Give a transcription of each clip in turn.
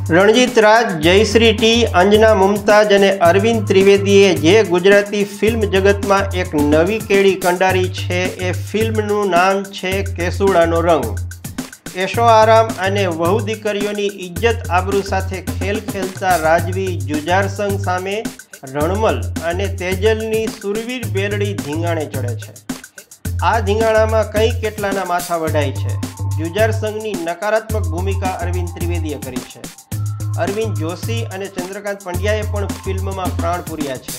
રણજીત રાજ, જયશ્રી T, Anjana Mumtaz અને અરવિંદ ત્રિવેદીએ જે ગુજરાતી ફિલ્મ જગતમાં એક નવી કેડી કંડારી છે એ ફિલ્મનું નામ છે કેસુડાનો રંગ. એશો આરામ અને વહુ દીકરીઓની ઇજ્જત આબરૂ સાથે ખેલ ખેલતા રાજવી જુજાર સંઘ સામે રણમલ અને તેજલની સુરવીર બેરડી ધીંગાણે ચડે છે. આ ધીંગાણામાં કંઈ કેટલાના માથા વઢાય છે. જુજાર સંઘની નકારાત્મક ભૂમિકા અરવિંદ ત્રિવેદીએ કરી છે. અરવિંદ જોશી અને ચંદ્રકાંત પંડ્યાએ પણ ફિલ્મમાં પ્રાણ પૂર્યા છે.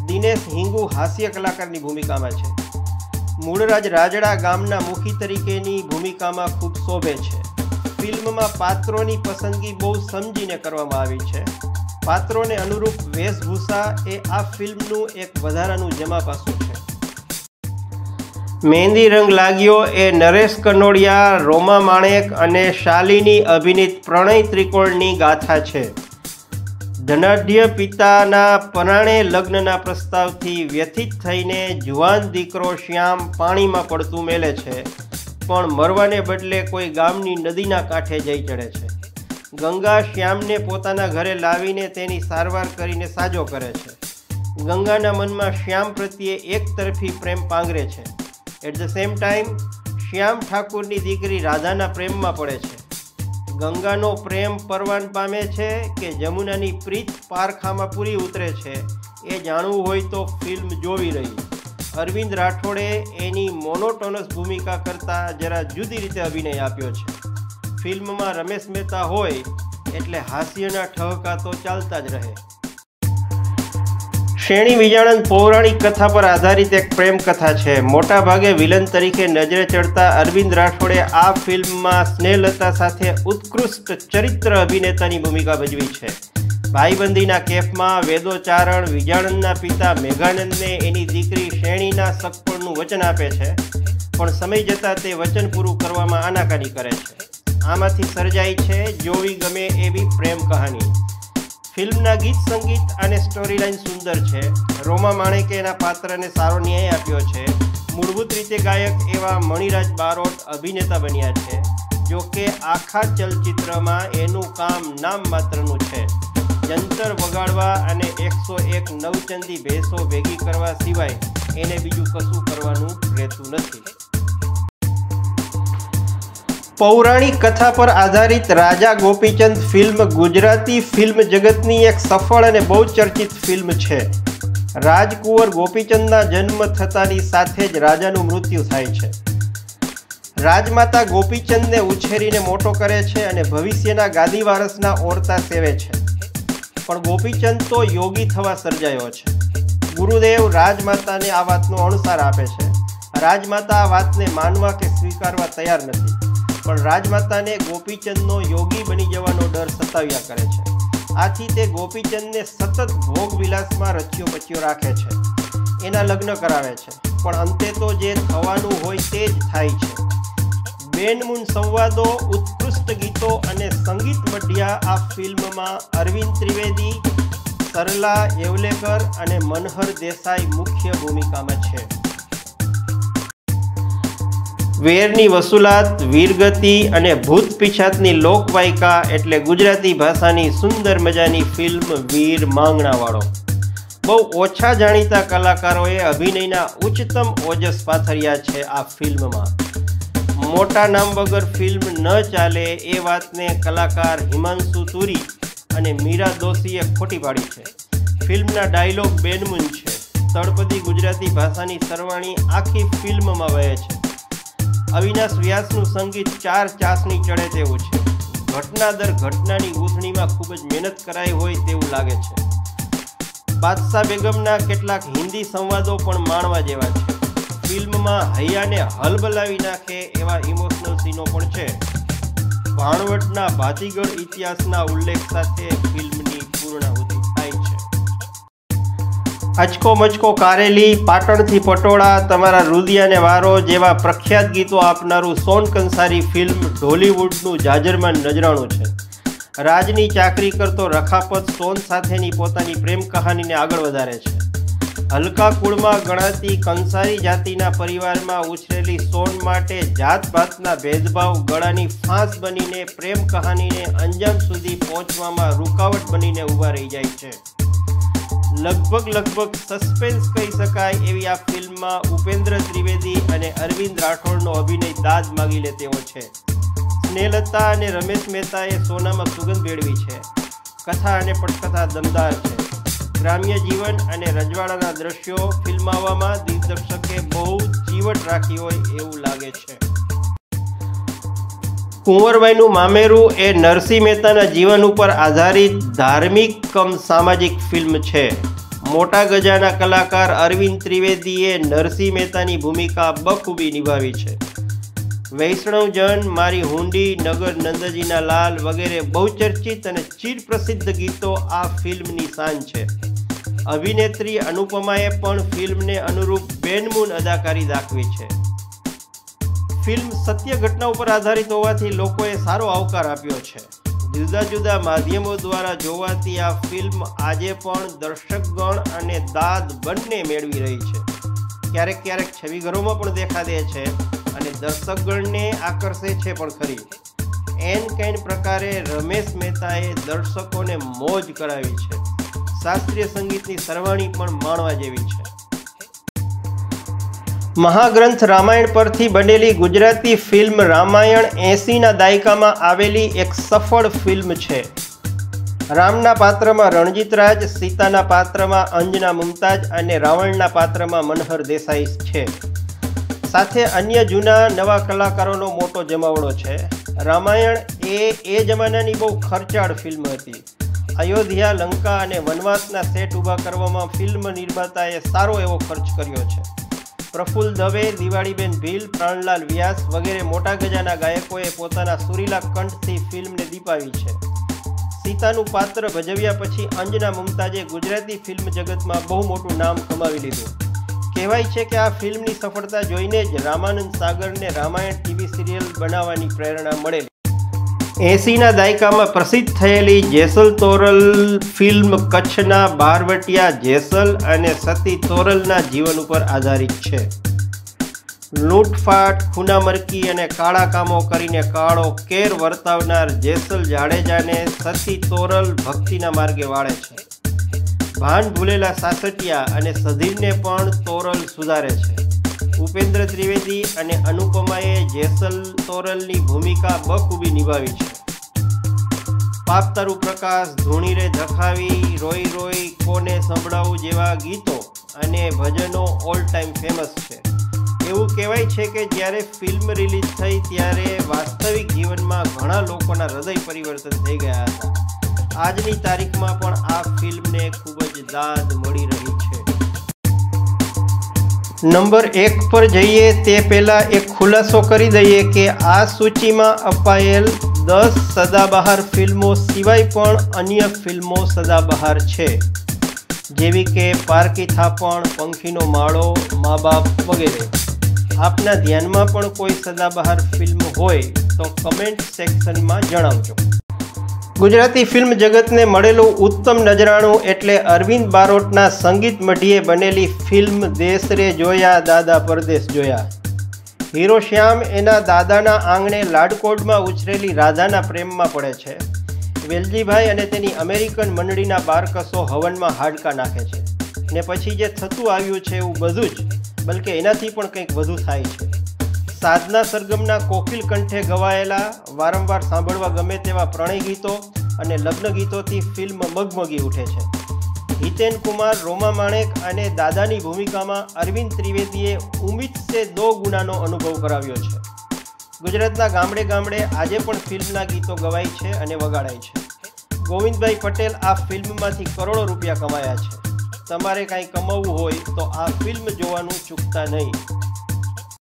દિનેશ હિંગુ હાસ્ય કલાકારની ભૂમિકામાં છે. મૂળરાજ રાજડા ગામના મુખી તરીકેની ભૂમિકામાં ખૂબ શોભે છે. ફિલ્મમાં પાત્રોની પસંદગી બહુ સમજીને કરવામાં આવી છે. પાત્રોને અનુરૂપ વેશભૂષા એ આ ફિલ્મનું એક વધારાનું જમાપાસું છે. મહેંદી રંગ લાગ્યો એ નરેશ કનોડિયા, રોમા માણેક અને શાલિની અભિનીત પ્રણય ત્રિકોણની ગાથા છે. ધનાઢ્ય પિતાના પરાણે લગ્નના પ્રસ્તાવથી વ્યથિત થઈને જુવાન દીકરો શ્યામ પાણીમાં પડતું મેલે છે, પણ મરવાને બદલે કોઈ ગામની નદીના કાંઠે જઈ ચડે છે. ગંગા શ્યામને પોતાના ઘરે લાવીને તેની સારવાર કરીને સાજો કરે છે. ગંગાના મનમાં શ્યામ પ્રત્યે એક તરફી પ્રેમ પાંગરે છે. એટ ધ સેમ ટાઈમ શ્યામ ઠાકુરની દીકરી રાધાના પ્રેમમાં પડે છે. ગંગાનો પ્રેમ પરવાન પામે છે કે જમુનાની પ્રીત પારખામાં પૂરી ઉતરે છે એ જાણવું હોય તો ફિલ્મ જોવી રહી. અરવિંદ રાઠોડે એની મોનોટોનસ ભૂમિકા કરતાં જરા જુદી રીતે અભિનય આપ્યો છે. ફિલ્મમાં રમેશ મહેતા હોય એટલે હાસ્યના ઠહકા તો ચાલતા જ રહે. શેણી વિજાણંદ પૌરાણિક કથા પર આધારિત એક પ્રેમ કથા છે. મોટા ભાગે વિલન તરીકે નજરે ચડતા અરવિંદ રાઠોડે આ ફિલ્મમાં સ્નેહલતા સાથે ઉત્કૃષ્ટ ચરિત્ર અભિનેતાની ભૂમિકા ભજવી છે. ભાઈબંધીના કેફમાં વેદોચારણ વિજાણંદના પિતા મેઘાનંદને એની દીકરી શેણીના સગપણનું વચન આપે છે, પણ સમય જતાં તે વચન પૂરું કરવામાં આનાકાની કરે છે. આમાંથી સર્જાઈ છે જોવી ગમે એવી પ્રેમ કહાની. ફિલ્મના ગીત સંગીત અને સ્ટોરી લાઇન સુંદર છે. રોમા માણેકે એના પાત્રને સારો ન્યાય આપ્યો છે. મૂળભૂત રીતે ગાયક એવા મણિરાજ બારોટ અભિનેતા બન્યા છે. જો કે આખા ચલચિત્રમાં એનું કામ નામ માત્રનું છે. જંતર વગાડવા અને 101 નવચંદી ભેંસો ભેગી કરવા સિવાય એને બીજું કશું કરવાનું રહેતું નથી. પૌરાણિક કથા પર આધારિત રાજા ગોપીચંદ ફિલ્મ ગુજરાતી ફિલ્મ જગતની એક સફળ અને બહુ ચર્ચિત ફિલ્મ છે. રાજકુંવર ગોપીચંદના જન્મ થતાની સાથે જ રાજાનું મૃત્યુ થાય છે. રાજમાતા ગોપીચંદને ઉછેરીને મોટો કરે છે અને ભવિષ્યના ગાદી વારસના ઓરતા સેવે છે. પણ ગોપીચંદ તો યોગી થવા સર્જાયો છે. ગુરુદેવ રાજમાતાને આ વાતનો અણસાર આપે છે. રાજમાતા આ વાતને માનવા કે સ્વીકારવા તૈયાર નથી, પણ રાજમાતાને ગોપીચંદનો યોગી બની જવાનો ડર સતાવ્યા કરે છે. આથી તે ગોપીચંદને સતત ભોગ વિલાસમાં રચ્યો પચ્યો રાખે છે. એના લગ્ન કરાવે છે, પણ અંતે તો જે થવાનું હોય તે જ થાય છે. બેનમૂન સંવાદો, ઉત્કૃષ્ટ ગીતો અને સંગીત વઢ્યા આ ફિલ્મમાં અરવિંદ ત્રિવેદી, સરલા યેવલેકર અને મનહર દેસાઈ મુખ્ય ભૂમિકામાં છે. વેરની વસુલાત, વીરગતિ અને ભૂત પિશાચની લોકવાયકા એટલે ગુજરાતી ભાષાની સુંદર મજાની ફિલ્મ વીર માંગણાવાળો. બહુ ઓછા જાણીતા કલાકારોએ અભિનયના ઉચ્ચતમ ઓજસ પાથર્યા છે આ ફિલ્મમાં. મોટા નામ વગર ફિલ્મ ન ચાલે એ વાતને કલાકાર હિમાંશુ તુરી અને મીરા દોશીએ ખોટી પાડી છે. ફિલ્મના ડાયલોગ બેનમૂન છે. તળપદી ગુજરાતી ભાષાની સરવાણી આખી ફિલ્મમાં વહે છે. અવિનાશ વ્યાસનું સંગીત 4 ચાસણી ચડે તેવું છે. ઘટના દર ઘટનાની ગૂંથણીમાં ખૂબ જ મહેનત કરાઈ હોય તેવું લાગે છે. બાદશાહ બેગમના કેટલાક હિન્દી સંવાદો પણ માણવા જેવા છે. ફિલ્મમાં હૈયાને હલબલાવી નાખે એવા ઇમોશનલ સીનો પણ છે. ભાણવટના ભાતીગળ ઇતિહાસના ઉલ્લેખ સાથે ફિલ્મની પૂર્ણાહુતિ થાય છે. અચકો મચકો કારેલી, પાટણથી પટોળા, તમારા રુદિયાને વારો જેવા પ્રખ્યાત ગીતો આપનારું સોન કંસારી ફિલ્મ ઢોલિવૂડનું જાજરમાન નજરાણું છે. રાજની ચાકરી કરતો રખાપત સોન સાથેની પોતાની પ્રેમ કહાનીને આગળ વધારે છે. હલકા કુળમાં ગણાતી કંસારી જાતિના પરિવારમાં ઉછરેલી સોન માટે જાતભાતના ભેદભાવ ગળાની ફાંસ બનીને પ્રેમ કહાનીને અંજામ સુધી પહોંચવામાં રૂકાવટ બનીને ઊભા રહી જાય છે. લગભગ સસ્પેન્સ કહી શકાય એવી આ ફિલ્મમાં ઉપેન્દ્ર ત્રિવેદી અને અરવિંદ રાઠોડનો અભિનય દાદ માગી લે તેવો છે. સ્નેહલતા અને રમેશ મહેતાએ સોનામાં સુગંધ ભેળવી છે. કથા અને પટકથા દમદાર છે. ગ્રામ્ય જીવન અને રજવાડાના દ્રશ્યો ફિલ્માવવામાં દિગ્દર્શકે બહુ ચીવટ રાખી હોય એવું લાગે છે. કુંવરબાઈનું મામેરું એ નરસિંહ મહેતાના જીવન ઉપર આધારિત ધાર્મિક કમ સામાજિક ફિલ્મ છે. મોટા ગજાના કલાકાર અરવિંદ ત્રિવેદીએ નરસિંહ મહેતાની ભૂમિકા બખૂબી નિભાવી છે. વૈષ્ણવજન, મારી હુંડી, નગર નંદજીના લાલ વગેરે બહુચર્ચિત અને ચિરપ્રસિદ્ધ ગીતો આ ફિલ્મની શાન છે. અભિનેત્રી અનુપમાએ પણ ફિલ્મને અનુરૂપ બેનમૂન અદાકારી દાખવી છે. ફિલ્મ સત્ય ઘટના ઉપર આધારિત હોવાથી લોકોએ સારો આવકાર આપ્યો છે. જુદા જુદા માધ્યમો દ્વારા જોવાતી આ ફિલ્મ આજે પણ દર્શકગણ અને દાદ બંને મેળવી રહી છે. ક્યારેક છબીઘરોમાં પણ દેખા દે છે અને દર્શકગણને આકર્ષે છે પણ ખરી. એન કૈન પ્રકારે રમેશ મહેતાએ દર્શકોને મોજ કરાવી છે. શાસ્ત્રીય સંગીતની સરવાણી પણ માણવા જેવી છે. મહાગ્રંથ રામાયણ પરથી બનેલી ગુજરાતી ફિલ્મ રામાયણ 80ના દાયકામાં આવેલી એક સફળ ફિલ્મ છે. રામના પાત્રમાં રણજીત રાજ, સીતાના પાત્રમાં અંજના મુમતાજ અને રાવણના પાત્રમાં મનહર દેસાઈ છે. સાથે અન્ય જૂના નવા કલાકારોનો મોટો જમાવડો છે. રામાયણ એ જમાનાની બહુ ખર્ચાળ ફિલ્મ હતી. અયોધ્યા, લંકા અને વનવાસના સેટ ઊભા કરવામાં ફિલ્મ નિર્માતાએ સારો એવો ખર્ચ કર્યો છે. પ્રફુલ્લ દવે, દિવાળીબેન ભીલ, પ્રાણલાલ વ્યાસ વગેરે મોટા ગજાના ગાયકોએ પોતાના સુરીલા કંઠથી ફિલ્મને દીપાવી છે. સીતાનું પાત્ર ભજવ્યા પછી અંજના મુમતાજે ગુજરાતી ફિલ્મ જગતમાં બહુ મોટું નામ કમાવી લીધું. કહેવાય છે કે આ ફિલ્મની સફળતા જોઈને જ રામાનંદ સાગરને રામાયણ ટીવી સિરિયલ બનાવવાની પ્રેરણા મળેલી. 80ના દાયકામાં પ્રસિદ્ધ થયેલી જેસલ તોરલ ફિલ્મ કચ્છના બારવટિયા જેસલ અને સતી તોરલના જીવન ઉપર આધારિત છે. લૂંટફાટ, ખૂનામરકી અને કાળા કામો કરીને કાળો કેર વર્તાવનાર જેસલ જાડેજાને સતી તોરલ ભક્તિના માર્ગે વાળે છે. ભાન ભૂલેલા સાસટિયા અને સધીરને પણ તોરલ સુધારે છે. ઉપેન્દ્ર ત્રિવેદી અને અનુપમાએ જેસલ તોરલની ભૂમિકા બખૂબી નિભાવી છે. પાપતારું પ્રકાશ, ધૂણી રે ધખાવી, રોઈ રોઈ કોને સંભળાવું જેવા ગીતો અને ભજનો ઓલ ટાઈમ ફેમસ છે. એવું કહેવાય છે કે જ્યારે ફિલ્મ રિલીઝ થઈ ત્યારે વાસ્તવિક જીવનમાં ઘણા લોકોના હૃદય પરિવર્તન થઈ ગયા હતા. આજની તારીખમાં પણ આ ફિલ્મને ખૂબ જ દાદ મળી રહી છે. નંબર 1 પર જઈએ તે પહેલાં એક ખુલાસો કરી દઈએ કે આ સૂચિમાં અપાયેલ 10 સદાબહાર ફિલ્મો સિવાય પણ અન્ય ફિલ્મો સદાબહાર છે, જેવી કે પારકી થાપણ, પંખીનો માળો, મા બાપ વગેરે. આપના ધ્યાનમાં પણ કોઈ સદાબહાર ફિલ્મ હોય તો કમેન્ટ સેક્શનમાં જણાવજો. ગુજરાતી ફિલ્મ જગતને મળેલું ઉત્તમ નજરાણું એટલે અરવિંદ બારોટના સંગીત મઢીએ બનેલી ફિલ્મ દેશ રે જોયા દાદા પરદેશ જોયા. હીરો શ્યામ એના દાદાના આંગણે લાડકોડમાં ઉછરેલી રાધાના પ્રેમમાં પડે છે. વેલજીભાઈ અને તેની અમેરિકન મંડળીના બારકસો હવનમાં હાડકા નાખે છે ને પછી જે થતું આવ્યું છે એવું બધું જ, બલકે એનાથી પણ કંઈક વધુ થાય છે. સાધના સરગમના કોકિલ કંઠે ગવાયેલા વારંવાર સાંભળવા ગમે તેવા પ્રણય ગીતો અને લગ્ન ગીતોથી ફિલ્મ મગમગી ઉઠે છે. હિતેન કુમાર, રોમા માણેક અને દાદાની ભૂમિકામાં અરવિંદ ત્રિવેદીએ ઉમ્મીદ સે દો ગુનાનો અનુભવ કરાવ્યો છે. ગુજરાતના ગામડે ગામડે આજે પણ ફિલ્મના ગીતો ગવાય છે અને વગાડાય છે. ગોવિંદભાઈ પટેલ આ ફિલ્મમાંથી કરોડો રૂપિયા કમાયા છે. તમારે કાંઈ કમાવવું હોય તો આ ફિલ્મ જોવાનું ચૂકતા નહીં.